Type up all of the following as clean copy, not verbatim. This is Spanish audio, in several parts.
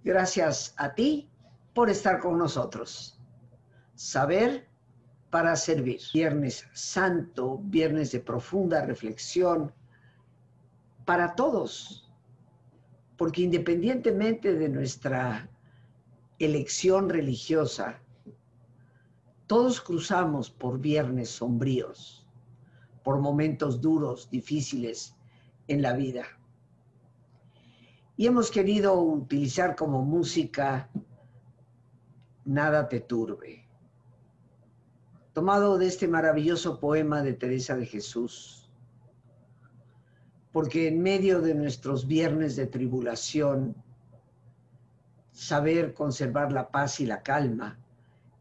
Gracias a ti por estar con nosotros. Saber para servir. Viernes Santo, viernes de profunda reflexión para todos, porque independientemente de nuestra elección religiosa, todos cruzamos por viernes sombríos, por momentos duros, difíciles en la vida. Y hemos querido utilizar como música Nada te turbe, tomado de este maravilloso poema de Teresa de Jesús, porque en medio de nuestros viernes de tribulación, saber conservar la paz y la calma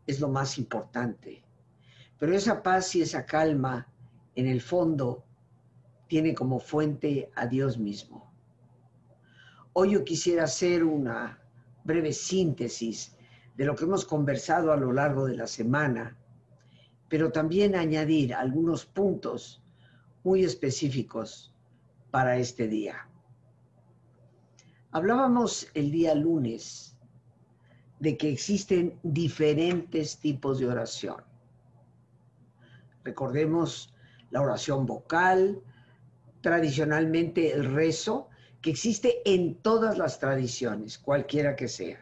es lo más importante. Pero esa paz y esa calma, en el fondo, tiene como fuente a Dios mismo. Hoy yo quisiera hacer una breve síntesis de lo que hemos conversado a lo largo de la semana, pero también añadir algunos puntos muy específicos para este día. Hablábamos el día lunes de que existen diferentes tipos de oración. Recordemos la oración vocal, tradicionalmente el rezo, que existe en todas las tradiciones, cualquiera que sea.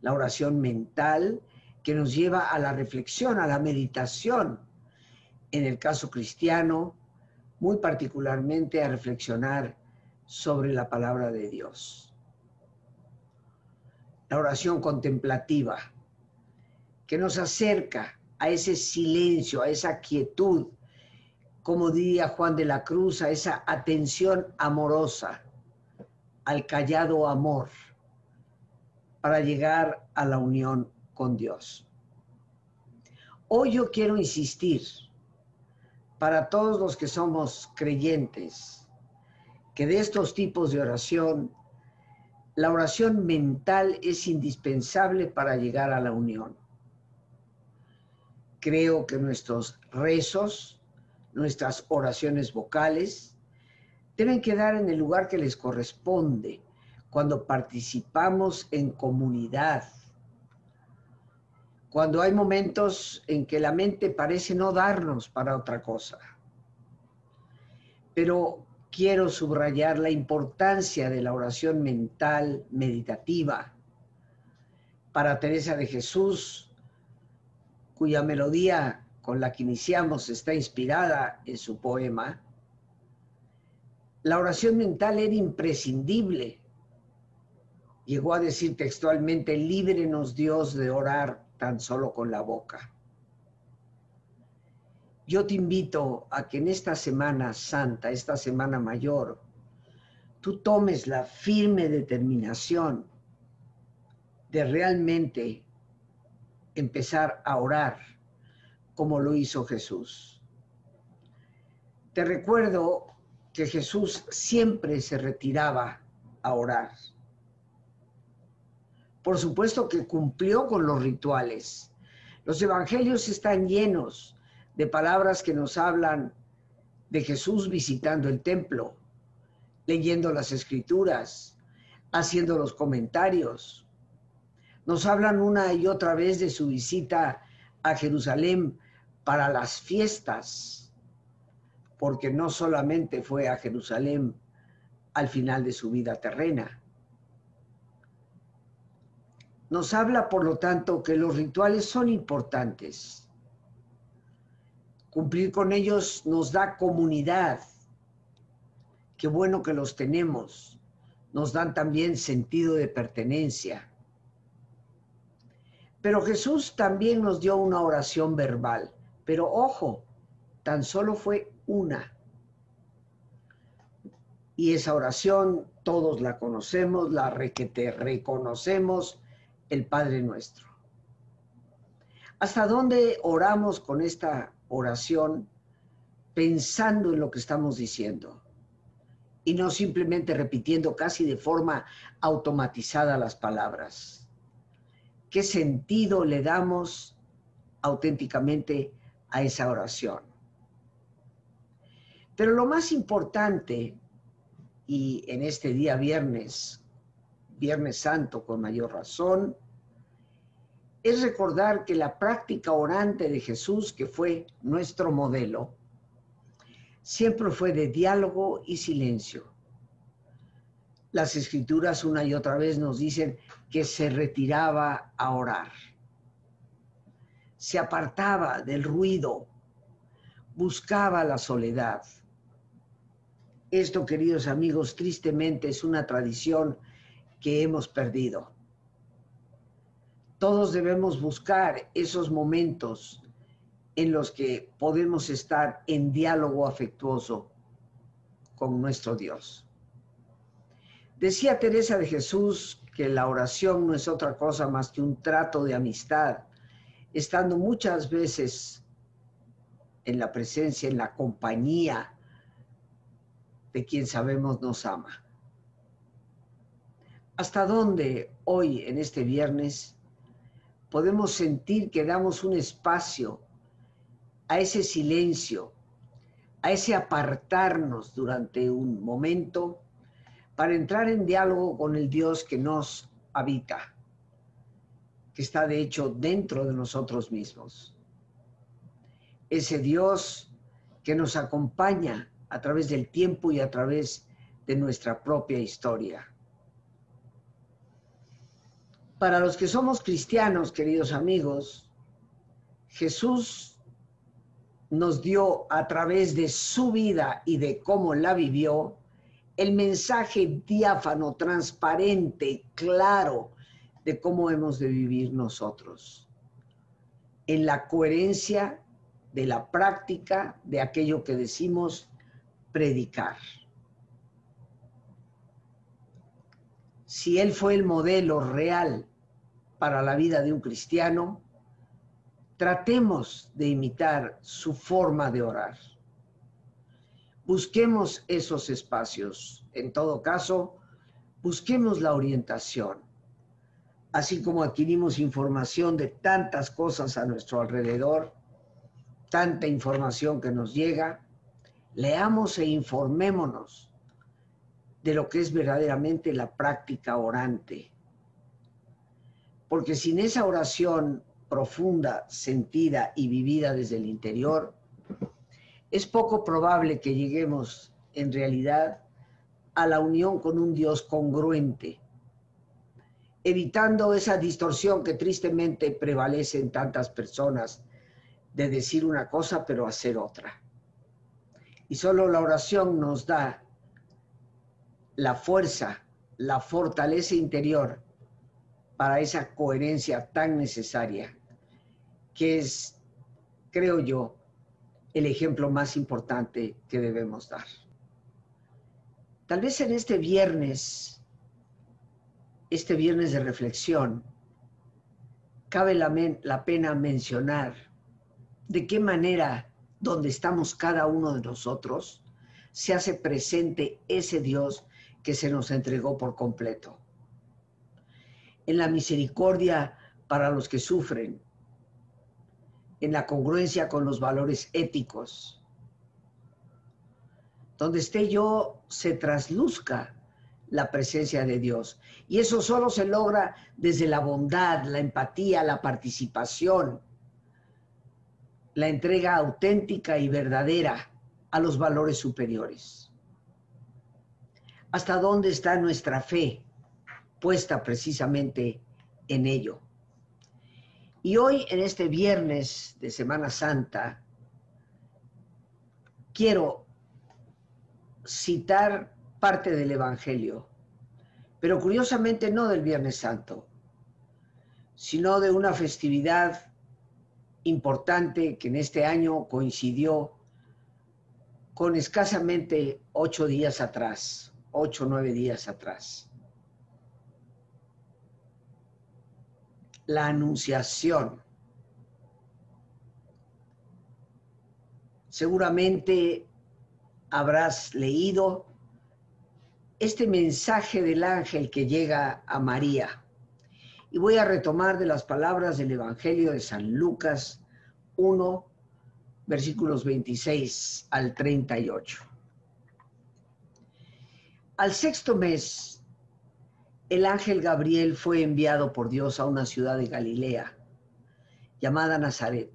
La oración mental, que nos lleva a la reflexión, a la meditación. En el caso cristiano, muy particularmente a reflexionar sobre la palabra de Dios. La oración contemplativa, que nos acerca a ese silencio, a esa quietud, como diría Juan de la Cruz, a esa atención amorosa, al callado amor, para llegar a la unión con Dios. Hoy yo quiero insistir, para todos los que somos creyentes, que de estos tipos de oración, la oración mental es indispensable para llegar a la unión. Creo que nuestros rezos, nuestras oraciones vocales, deben quedar en el lugar que les corresponde cuando participamos en comunidad, cuando hay momentos en que la mente parece no darnos para otra cosa. Pero quiero subrayar la importancia de la oración mental meditativa. Para Teresa de Jesús, cuya melodía con la que iniciamos está inspirada en su poema, la oración mental era imprescindible. Llegó a decir textualmente: líbrenos Dios de orar tan solo con la boca. Yo te invito a que en esta Semana Santa, esta Semana Mayor, tú tomes la firme determinación de realmente empezar a orar como lo hizo Jesús. Te recuerdo que Jesús siempre se retiraba a orar. Por supuesto que cumplió con los rituales. Los evangelios están llenos de palabras que nos hablan de Jesús visitando el templo, leyendo las escrituras, haciendo los comentarios. Nos hablan una y otra vez de su visita a Jerusalén para las fiestas, porque no solamente fue a Jerusalén al final de su vida terrena. Nos habla, por lo tanto, que los rituales son importantes. Cumplir con ellos nos da comunidad. Qué bueno que los tenemos. Nos dan también sentido de pertenencia. Pero Jesús también nos dio una oración verbal. Pero ojo, tan solo fue una. Y esa oración todos la conocemos, la reconocemos, el Padre Nuestro. ¿Hasta dónde oramos con esta oración pensando en lo que estamos diciendo? Y no simplemente repitiendo casi de forma automatizada las palabras. ¿Qué sentido le damos auténticamente a esa oración? Pero lo más importante, y en este día viernes Viernes Santo con mayor razón, es recordar que la práctica orante de Jesús, que fue nuestro modelo, siempre fue de diálogo y silencio. Las Escrituras una y otra vez nos dicen que se retiraba a orar, se apartaba del ruido, buscaba la soledad. Esto, queridos amigos, tristemente es una tradición que hemos perdido. Todos debemos buscar esos momentos en los que podemos estar en diálogo afectuoso con nuestro Dios. Decía Teresa de Jesús que la oración no es otra cosa más que un trato de amistad, estando muchas veces en la presencia, en la compañía de quien sabemos nos ama. ¿Hasta dónde hoy, en este viernes, podemos sentir que damos un espacio a ese silencio, a ese apartarnos durante un momento para entrar en diálogo con el Dios que nos habita, que está de hecho dentro de nosotros mismos? Ese Dios que nos acompaña a través del tiempo y a través de nuestra propia historia. Para los que somos cristianos, queridos amigos, Jesús nos dio a través de su vida y de cómo la vivió el mensaje diáfano, transparente, claro de cómo hemos de vivir nosotros, en la coherencia de la práctica de aquello que decimos predicar. Si Él fue el modelo real para la vida de un cristiano, tratemos de imitar su forma de orar. Busquemos esos espacios. En todo caso, busquemos la orientación. Así como adquirimos información de tantas cosas a nuestro alrededor, tanta información que nos llega, leamos e informémonos de lo que es verdaderamente la práctica orante. Porque sin esa oración profunda, sentida y vivida desde el interior, es poco probable que lleguemos en realidad a la unión con un Dios congruente, evitando esa distorsión que tristemente prevalece en tantas personas de decir una cosa pero hacer otra. Y solo la oración nos da la fuerza, la fortaleza interior para esa coherencia tan necesaria, que es, creo yo, el ejemplo más importante que debemos dar. Tal vez en este viernes de reflexión, cabe la pena mencionar de qué manera, donde estamos cada uno de nosotros, se hace presente ese Dios que se nos entregó por completo. En la misericordia para los que sufren, en la congruencia con los valores éticos. Donde esté yo, se trasluzca la presencia de Dios. Y eso solo se logra desde la bondad, la empatía, la participación, la entrega auténtica y verdadera a los valores superiores. ¿Hasta dónde está nuestra fe puesta precisamente en ello? Y hoy, en este viernes de Semana Santa, quiero citar parte del Evangelio, pero curiosamente no del Viernes Santo, sino de una festividad importante que en este año coincidió con escasamente 8 días atrás, 8 o 9 días atrás. La Anunciación. Seguramente habrás leído este mensaje del ángel que llega a María. Y voy a retomar de las palabras del Evangelio de San Lucas 1, versículos 26 al 38. Al 6.º mes, el ángel Gabriel fue enviado por Dios a una ciudad de Galilea, llamada Nazaret,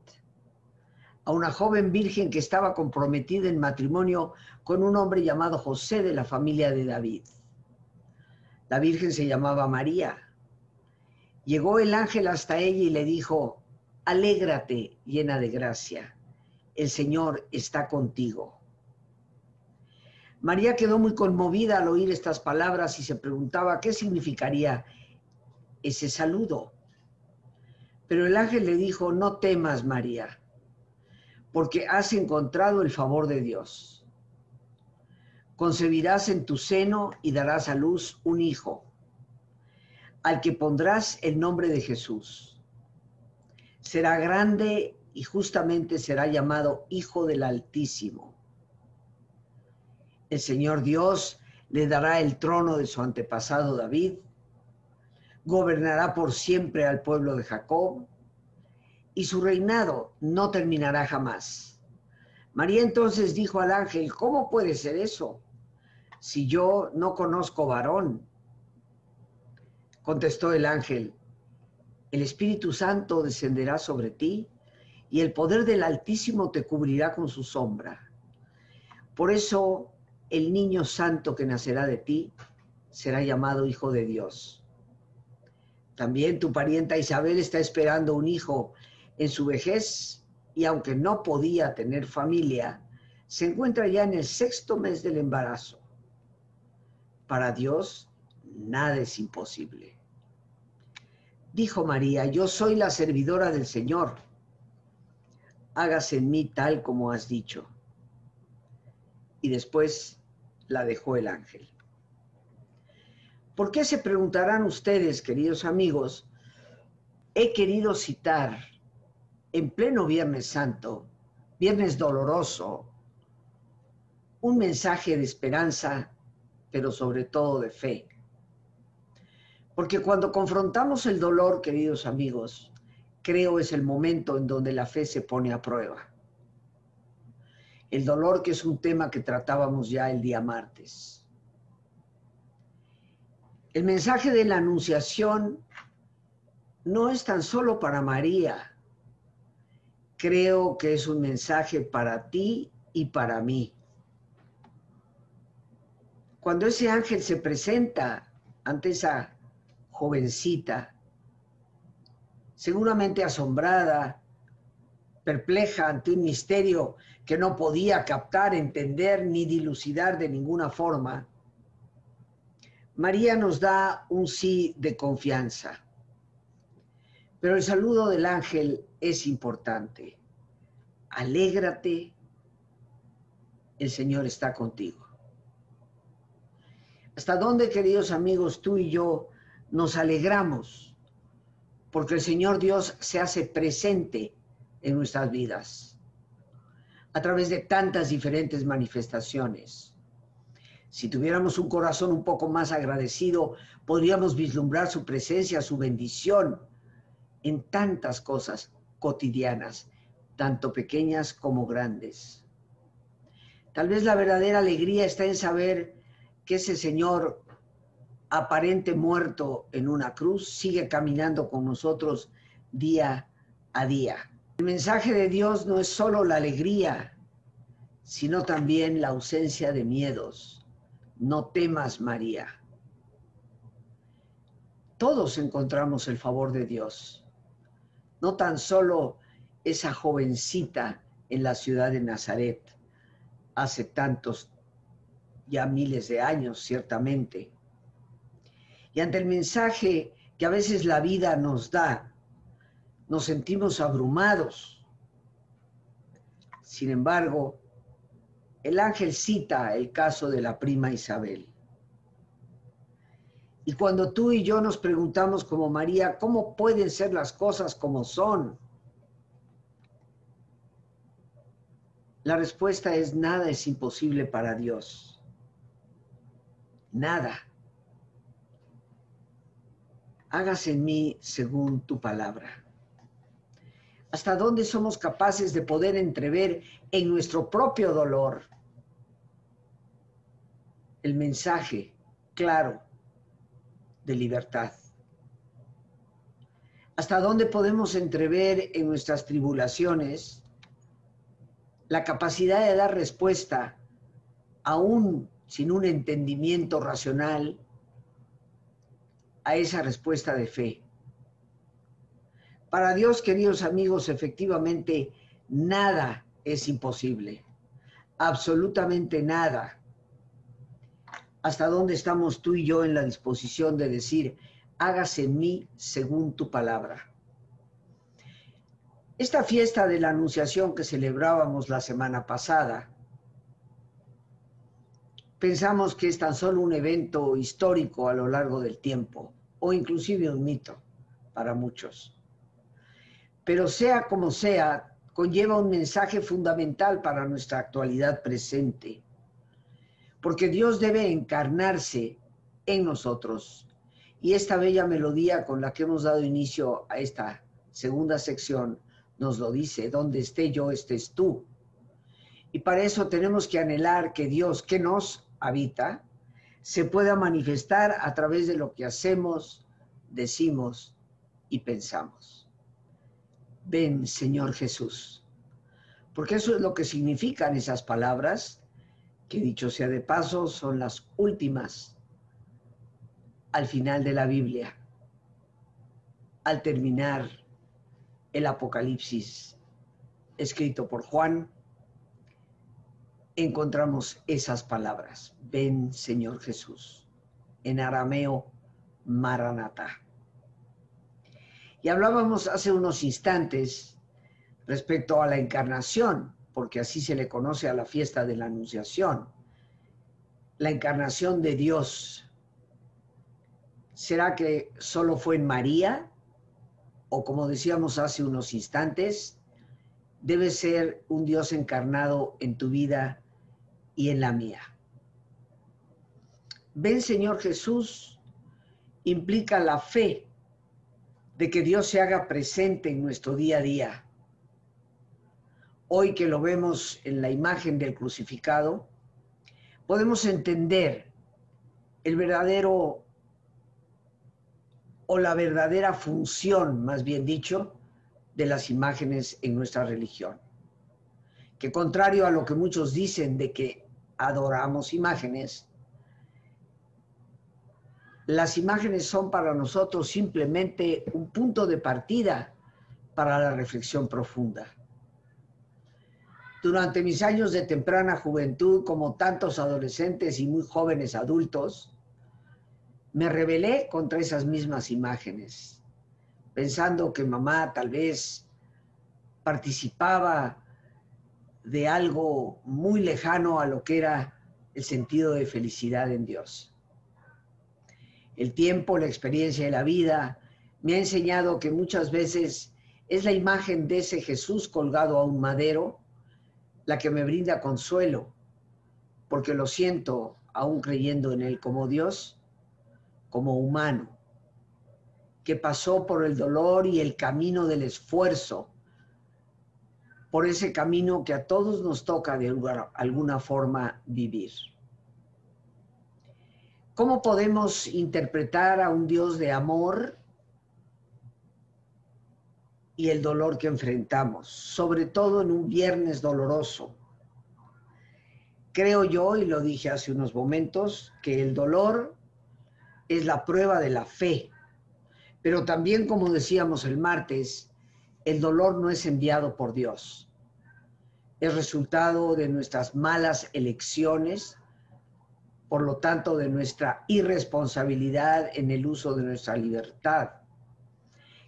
a una joven virgen que estaba comprometida en matrimonio con un hombre llamado José de la familia de David. La virgen se llamaba María. Llegó el ángel hasta ella y le dijo: alégrate, llena de gracia, el Señor está contigo. María quedó muy conmovida al oír estas palabras y se preguntaba qué significaría ese saludo. Pero el ángel le dijo: no temas, María, porque has encontrado el favor de Dios. Concebirás en tu seno y darás a luz un hijo, al que pondrás el nombre de Jesús. Será grande y justamente será llamado Hijo del Altísimo. El Señor Dios le dará el trono de su antepasado David, gobernará por siempre al pueblo de Jacob, y su reinado no terminará jamás. María entonces dijo al ángel: ¿cómo puede ser eso, si yo no conozco varón? Contestó el ángel: el Espíritu Santo descenderá sobre ti, y el poder del Altísimo te cubrirá con su sombra. Por eso el niño santo que nacerá de ti será llamado Hijo de Dios. También tu parienta Isabel está esperando un hijo en su vejez, y aunque no podía tener familia, se encuentra ya en el 6º mes del embarazo. Para Dios nada es imposible. Dijo María: yo soy la servidora del Señor, hágase en mí tal como has dicho. Y después la dejó el ángel. ¿Por qué, se preguntarán ustedes, queridos amigos? He querido citar en pleno Viernes Santo, Viernes Doloroso, un mensaje de esperanza, pero sobre todo de fe. Porque cuando confrontamos el dolor, queridos amigos, creo es el momento en donde la fe se pone a prueba. El dolor, que es un tema que tratábamos ya el día martes. El mensaje de la Anunciación no es tan solo para María. Creo que es un mensaje para ti y para mí. Cuando ese ángel se presenta ante esa jovencita, seguramente asombrada, perpleja ante un misterio que no podía captar, entender ni dilucidar de ninguna forma, María nos da un sí de confianza. Pero el saludo del ángel es importante. Alégrate, el Señor está contigo. ¿Hasta dónde, queridos amigos, tú y yo nos alegramos? Porque el Señor Dios se hace presente en nuestras vidas a través de tantas diferentes manifestaciones. Si tuviéramos un corazón un poco más agradecido, podríamos vislumbrar su presencia, su bendición en tantas cosas cotidianas, tanto pequeñas como grandes. Tal vez la verdadera alegría está en saber que ese Señor aparente muerto en una cruz sigue caminando con nosotros día a día. El mensaje de Dios no es solo la alegría, sino también la ausencia de miedos. No temas, María. Todos encontramos el favor de Dios. No tan solo esa jovencita en la ciudad de Nazaret, hace tantos, ya miles de años, ciertamente. Y ante el mensaje que a veces la vida nos da, nos sentimos abrumados. Sin embargo, el ángel cita el caso de la prima Isabel. Y cuando tú y yo nos preguntamos como María, ¿cómo pueden ser las cosas como son? La respuesta es: nada es imposible para Dios. Nada. Hágase en mí según tu palabra. ¿Hasta dónde somos capaces de poder entrever en nuestro propio dolor el mensaje claro de libertad. ¿Hasta dónde podemos entrever en nuestras tribulaciones la capacidad de dar respuesta, aún sin un entendimiento racional, a esa respuesta de fe? Para Dios, queridos amigos, efectivamente nada es imposible, absolutamente nada. ¿Hasta dónde estamos tú y yo en la disposición de decir, hágase en mí según tu palabra? Esta fiesta de la Anunciación que celebrábamos la semana pasada, pensamos que es tan solo un evento histórico a lo largo del tiempo, o inclusive un mito para muchos. Pero sea como sea, conlleva un mensaje fundamental para nuestra actualidad presente, porque Dios debe encarnarse en nosotros. Y esta bella melodía con la que hemos dado inicio a esta segunda sección nos lo dice: donde esté yo, estés tú. Y para eso tenemos que anhelar que Dios, que nos habita, se pueda manifestar a través de lo que hacemos, decimos y pensamos. Ven, Señor Jesús. Porque eso es lo que significan esas palabras, que dicho sea de paso, son las últimas al final de la Biblia, al terminar el Apocalipsis escrito por Juan, encontramos esas palabras: ven, Señor Jesús, en arameo, Maranatá. Y hablábamos hace unos instantes respecto a la encarnación, porque así se le conoce a la fiesta de la Anunciación, la encarnación de Dios. ¿Será que solo fue en María? O como decíamos hace unos instantes, debe ser un Dios encarnado en tu vida y en la mía. Ven, Señor Jesús, implica la fe de que Dios se haga presente en nuestro día a día. Hoy que lo vemos en la imagen del crucificado, podemos entender el verdadero o la verdadera función, más bien dicho, de las imágenes en nuestra religión. Que contrario a lo que muchos dicen de que adoramos imágenes, las imágenes son para nosotros simplemente un punto de partida para la reflexión profunda. Durante mis años de temprana juventud, como tantos adolescentes y muy jóvenes adultos, me rebelé contra esas mismas imágenes, pensando que mamá tal vez participaba de algo muy lejano a lo que era el sentido de felicidad en Dios. El tiempo, la experiencia de la vida me ha enseñado que muchas veces es la imagen de ese Jesús colgado a un madero la que me brinda consuelo, porque lo siento, aún creyendo en Él como Dios, como humano, que pasó por el dolor y el camino del esfuerzo, por ese camino que a todos nos toca de alguna forma vivir. ¿Cómo podemos interpretar a un Dios de amor y el dolor que enfrentamos, sobre todo en un viernes doloroso? Creo yo, y lo dije hace unos momentos, que el dolor es la prueba de la fe, pero también, como decíamos el martes, el dolor no es enviado por Dios. Es resultado de nuestras malas elecciones, por lo tanto, de nuestra irresponsabilidad en el uso de nuestra libertad.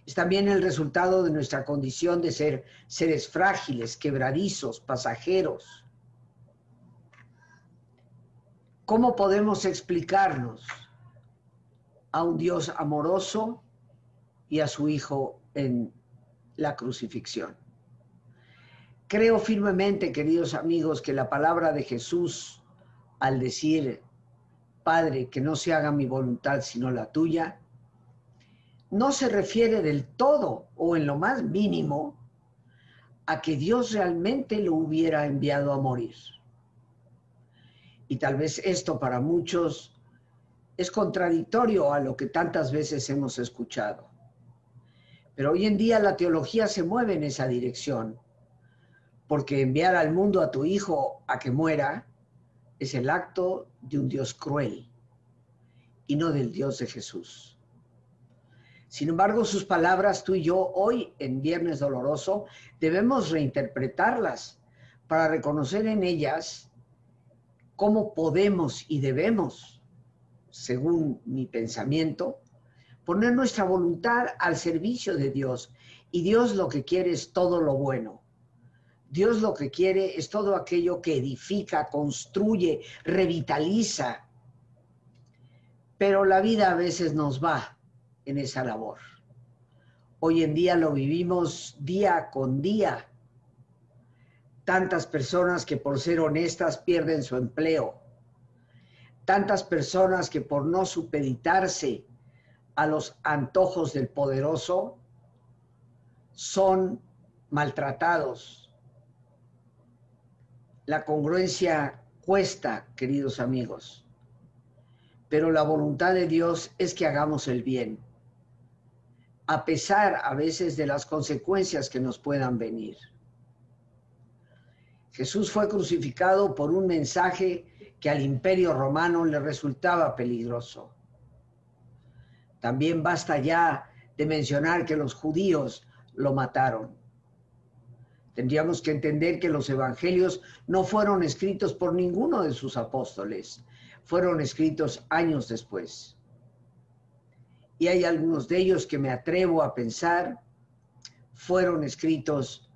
Es también el resultado de nuestra condición de ser seres frágiles, quebradizos, pasajeros. ¿Cómo podemos explicarnos a un Dios amoroso y a su Hijo en la crucifixión? Creo firmemente, queridos amigos, que la palabra de Jesús, al decir: Padre, que no se haga mi voluntad sino la tuya, no se refiere del todo o en lo más mínimo a que Dios realmente lo hubiera enviado a morir. Y tal vez esto para muchos Es contradictorio a lo que tantas veces hemos escuchado. Pero hoy en día la teología se mueve en esa dirección, porque enviar al mundo a tu hijo a que muera es el acto de un Dios cruel y no del Dios de Jesús. Sin embargo, sus palabras, tú y yo, hoy en Viernes Doloroso, debemos reinterpretarlas para reconocer en ellas cómo podemos y debemos, según mi pensamiento, poner nuestra voluntad al servicio de Dios. Y Dios lo que quiere es todo lo bueno. Dios lo que quiere es todo aquello que edifica, construye, revitaliza. Pero la vida a veces nos va en esa labor. Hoy en día lo vivimos día con día. Tantas personas que por ser honestas pierden su empleo. Tantas personas que por no supeditarse a los antojos del poderoso son maltratados. La congruencia cuesta, queridos amigos, pero la voluntad de Dios es que hagamos el bien, a pesar a veces de las consecuencias que nos puedan venir. Jesús fue crucificado por un mensaje que al Imperio Romano le resultaba peligroso. También basta ya de mencionar que los judíos lo mataron. Tendríamos que entender que los evangelios no fueron escritos por ninguno de sus apóstoles, fueron escritos años después. Y hay algunos de ellos que me atrevo a pensar fueron escritos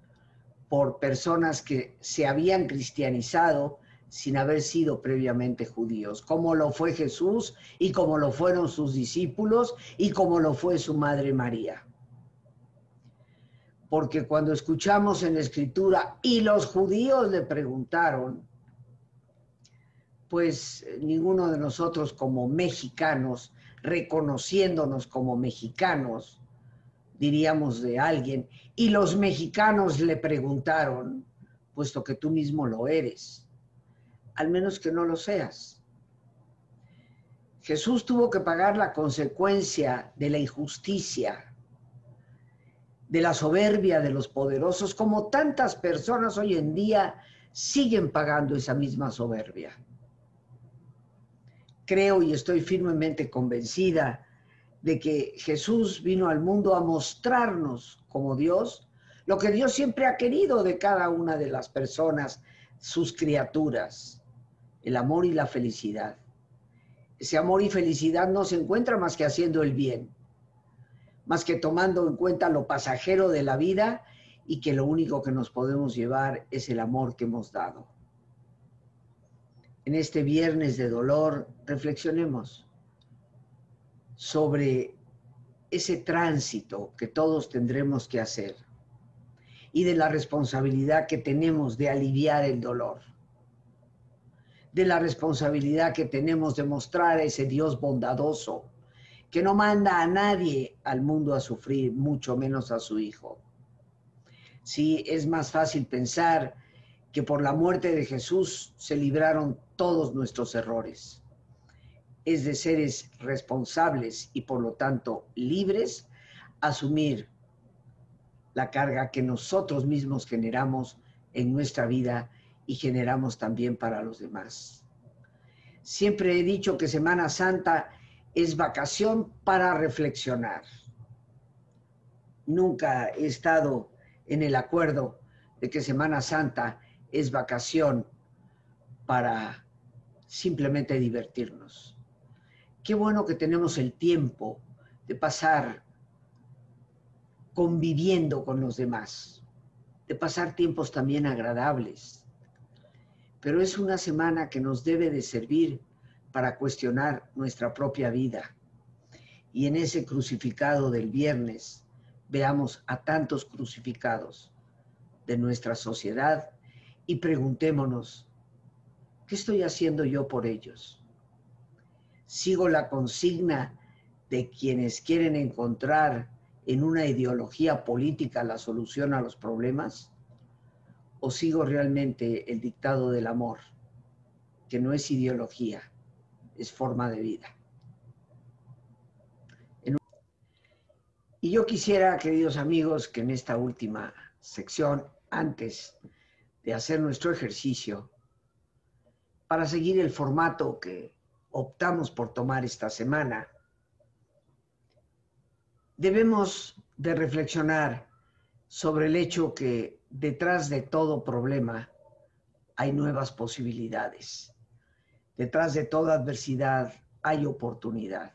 por personas que se habían cristianizado sin haber sido previamente judíos, como lo fue Jesús y como lo fueron sus discípulos y como lo fue su madre María. Porque cuando escuchamos en la Escritura, y los judíos le preguntaron, pues ninguno de nosotros como mexicanos, reconociéndonos como mexicanos, diríamos de alguien, y los mexicanos le preguntaron, puesto que tú mismo lo eres, al menos que no lo seas. Jesús tuvo que pagar la consecuencia de la injusticia, de la soberbia de los poderosos, como tantas personas hoy en día siguen pagando esa misma soberbia. Creo y estoy firmemente convencida de que Jesús vino al mundo a mostrarnos como Dios lo que Dios siempre ha querido de cada una de las personas, sus criaturas, el amor y la felicidad. Ese amor y felicidad no se encuentra más que haciendo el bien, más que tomando en cuenta lo pasajero de la vida y que lo único que nos podemos llevar es el amor que hemos dado. En este viernes de dolor, reflexionemos sobre ese tránsito que todos tendremos que hacer y de la responsabilidad que tenemos de aliviar el dolor, de la responsabilidad que tenemos de mostrar a ese Dios bondadoso que no manda a nadie al mundo a sufrir, mucho menos a su Hijo. Sí, es más fácil pensar que por la muerte de Jesús se libraron todos nuestros errores. Es de seres responsables y por lo tanto libres asumir la carga que nosotros mismos generamos en nuestra vida y generamos también para los demás. Siempre he dicho que Semana Santa es vacación para reflexionar. Nunca he estado en el acuerdo de que Semana Santa es vacación para simplemente divertirnos. Qué bueno que tenemos el tiempo de pasar conviviendo con los demás, de pasar tiempos también agradables. Pero es una semana que nos debe de servir para cuestionar nuestra propia vida. Y en ese crucificado del viernes veamos a tantos crucificados de nuestra sociedad y preguntémonos, ¿qué estoy haciendo yo por ellos? ¿Sigo la consigna de quienes quieren encontrar en una ideología política la solución a los problemas? ¿O sigo realmente el dictado del amor, que no es ideología, es forma de vida? Y yo quisiera, queridos amigos, que en esta última sección, antes de hacer nuestro ejercicio, para seguir el formato que optamos por tomar esta semana, debemos de reflexionar sobre el hecho que detrás de todo problema hay nuevas posibilidades. Detrás de toda adversidad hay oportunidad.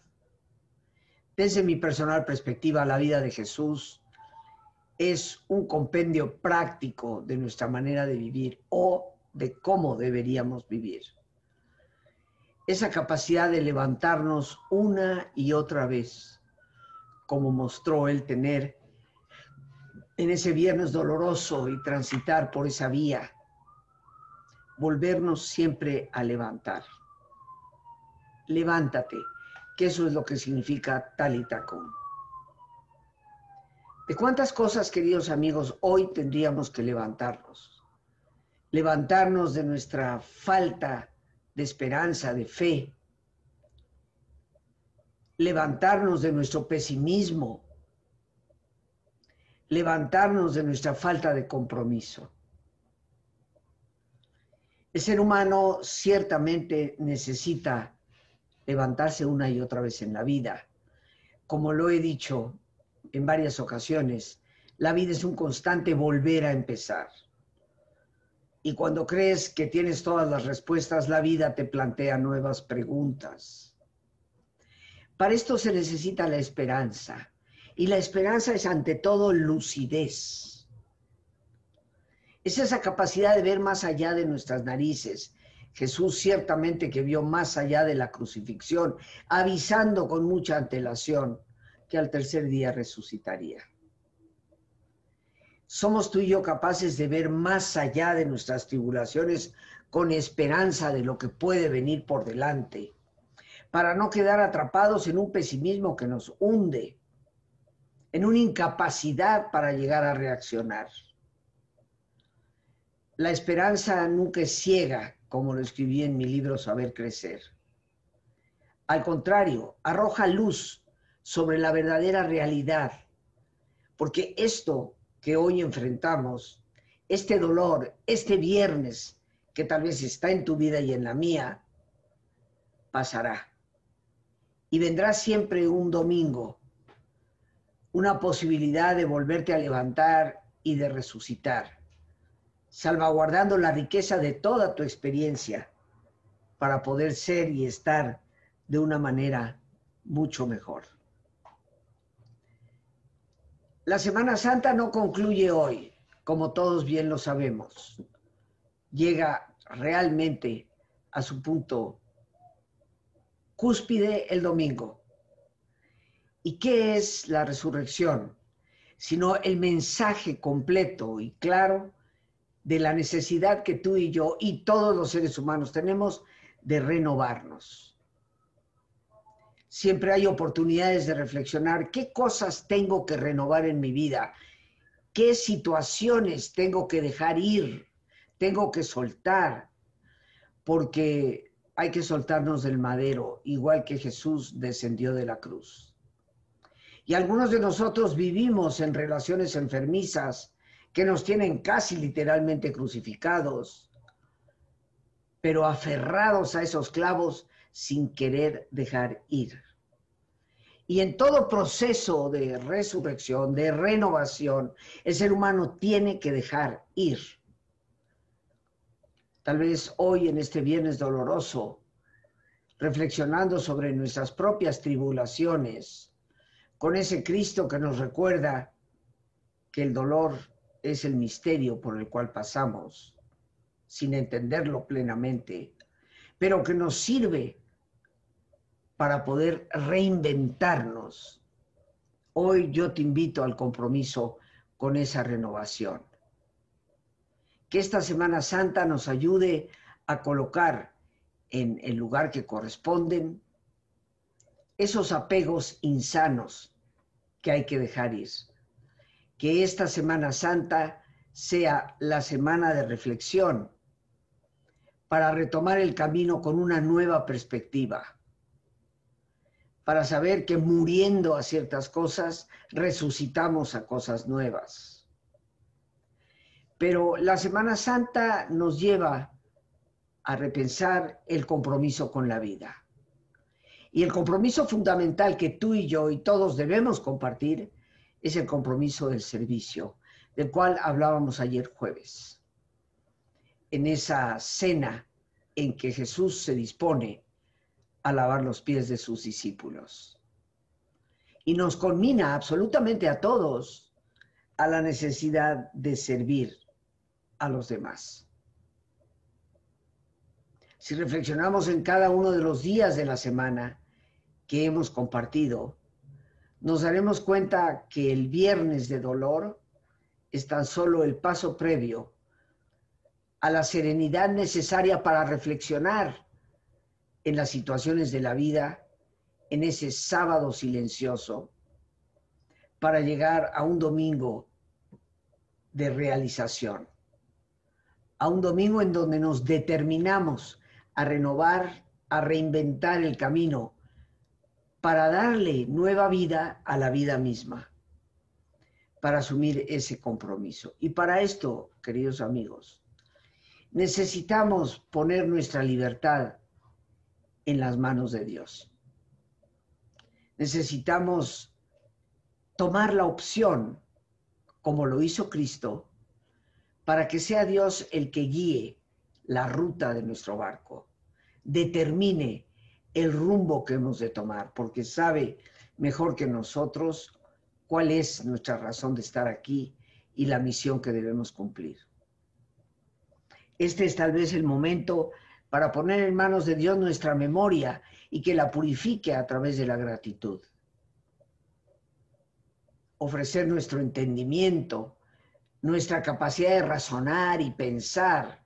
Desde mi personal perspectiva, la vida de Jesús es un compendio práctico de nuestra manera de vivir o de cómo deberíamos vivir. Esa capacidad de levantarnos una y otra vez, como mostró él tener en ese viernes doloroso y transitar por esa vía, volvernos siempre a levantar. Levántate, que eso es lo que significa Talitha Kum. ¿De cuántas cosas, queridos amigos, hoy tendríamos que levantarnos? Levantarnos de nuestra falta de esperanza, de fe. Levantarnos de nuestro pesimismo. Levantarnos de nuestra falta de compromiso. El ser humano ciertamente necesita levantarse una y otra vez en la vida. Como lo he dicho en varias ocasiones, la vida es un constante volver a empezar. Y cuando crees que tienes todas las respuestas, la vida te plantea nuevas preguntas. Para esto se necesita la esperanza. Y la esperanza es ante todo lucidez. Es esa capacidad de ver más allá de nuestras narices. Jesús ciertamente que vio más allá de la crucifixión, avisando con mucha antelación que al tercer día resucitaría. ¿Somos tú y yo capaces de ver más allá de nuestras tribulaciones con esperanza de lo que puede venir por delante, para no quedar atrapados en un pesimismo que nos hunde, en una incapacidad para llegar a reaccionar? La esperanza nunca es ciega, como lo escribí en mi libro Saber Crecer. Al contrario, arroja luz sobre la verdadera realidad, porque esto que hoy enfrentamos, este dolor, este viernes, que tal vez está en tu vida y en la mía, pasará. Y vendrá siempre un domingo, una posibilidad de volverte a levantar y de resucitar, salvaguardando la riqueza de toda tu experiencia para poder ser y estar de una manera mucho mejor. La Semana Santa no concluye hoy, como todos bien lo sabemos. Llega realmente a su punto cúspide el domingo. ¿Y qué es la resurrección? Sino el mensaje completo y claro de la necesidad que tú y yo y todos los seres humanos tenemos de renovarnos. Siempre hay oportunidades de reflexionar qué cosas tengo que renovar en mi vida, qué situaciones tengo que dejar ir, tengo que soltar, porque hay que soltarnos del madero, igual que Jesús descendió de la cruz. Y algunos de nosotros vivimos en relaciones enfermizas que nos tienen casi literalmente crucificados, pero aferrados a esos clavos sin querer dejar ir. Y en todo proceso de resurrección, de renovación, el ser humano tiene que dejar ir. Tal vez hoy en este viernes doloroso, reflexionando sobre nuestras propias tribulaciones, con ese Cristo que nos recuerda que el dolor es el misterio por el cual pasamos, sin entenderlo plenamente, pero que nos sirve para poder reinventarnos. Hoy yo te invito al compromiso con esa renovación. Que esta Semana Santa nos ayude a colocar en el lugar que corresponden esos apegos insanos que hay que dejar ir. Que esta Semana Santa sea la semana de reflexión para retomar el camino con una nueva perspectiva, para saber que muriendo a ciertas cosas, resucitamos a cosas nuevas. Pero la Semana Santa nos lleva a repensar el compromiso con la vida. Y el compromiso fundamental que tú y yo y todos debemos compartir es el compromiso del servicio, del cual hablábamos ayer jueves. En esa cena en que Jesús se dispone a lavar los pies de sus discípulos. Y nos conmina absolutamente a todos a la necesidad de servir a los demás. Si reflexionamos en cada uno de los días de la semana que hemos compartido, nos daremos cuenta que el viernes de dolor es tan solo el paso previo a la serenidad necesaria para reflexionar en las situaciones de la vida, en ese sábado silencioso, para llegar a un domingo de realización, a un domingo en donde nos determinamos a renovar, a reinventar el camino para darle nueva vida a la vida misma, para asumir ese compromiso. Y para esto, queridos amigos, necesitamos poner nuestra libertad en las manos de Dios. Necesitamos tomar la opción, como lo hizo Cristo, para que sea Dios el que guíe la ruta de nuestro barco, determine el rumbo que hemos de tomar, porque sabe mejor que nosotros cuál es nuestra razón de estar aquí y la misión que debemos cumplir. Este es tal vez el momento para poner en manos de Dios nuestra memoria y que la purifique a través de la gratitud. Ofrecer nuestro entendimiento, nuestra capacidad de razonar y pensar,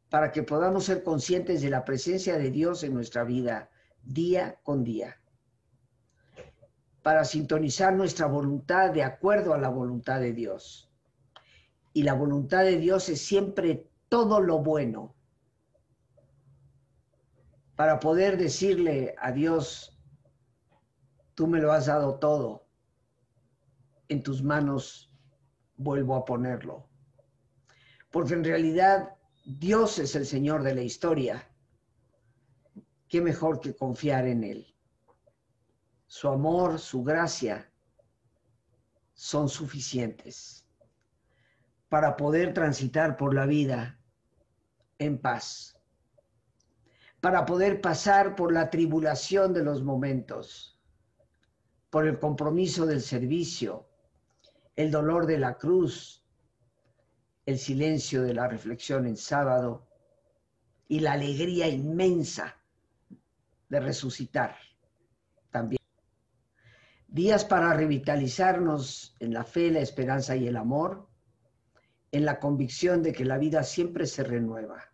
para que podamos ser conscientes de la presencia de Dios en nuestra vida día con día, para sintonizar nuestra voluntad de acuerdo a la voluntad de Dios. Y la voluntad de Dios es siempre todo lo bueno, para poder decirle a Dios, tú me lo has dado todo, en tus manos vuelvo a ponerlo. Porque en realidad Dios es el Señor de la historia. ¿Qué mejor que confiar en Él? Su amor, su gracia son suficientes para poder transitar por la vida en paz, para poder pasar por la tribulación de los momentos, por el compromiso del servicio, el dolor de la cruz, el silencio de la reflexión en sábado y la alegría inmensa de resucitar también. Días para revitalizarnos en la fe, la esperanza y el amor, en la convicción de que la vida siempre se renueva,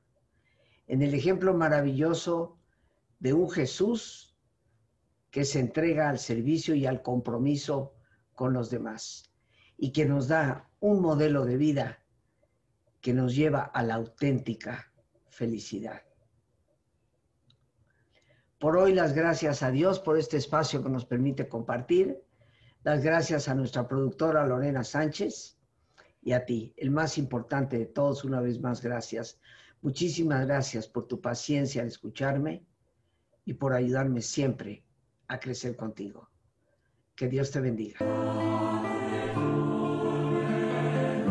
en el ejemplo maravilloso de un Jesús que se entrega al servicio y al compromiso con los demás y que nos da un modelo de vida que nos lleva a la auténtica felicidad. Por hoy, las gracias a Dios por este espacio que nos permite compartir. Las gracias a nuestra productora Lorena Sánchez y a ti, el más importante de todos, una vez más, gracias. Muchísimas gracias por tu paciencia al escucharme y por ayudarme siempre a crecer contigo. Que Dios te bendiga.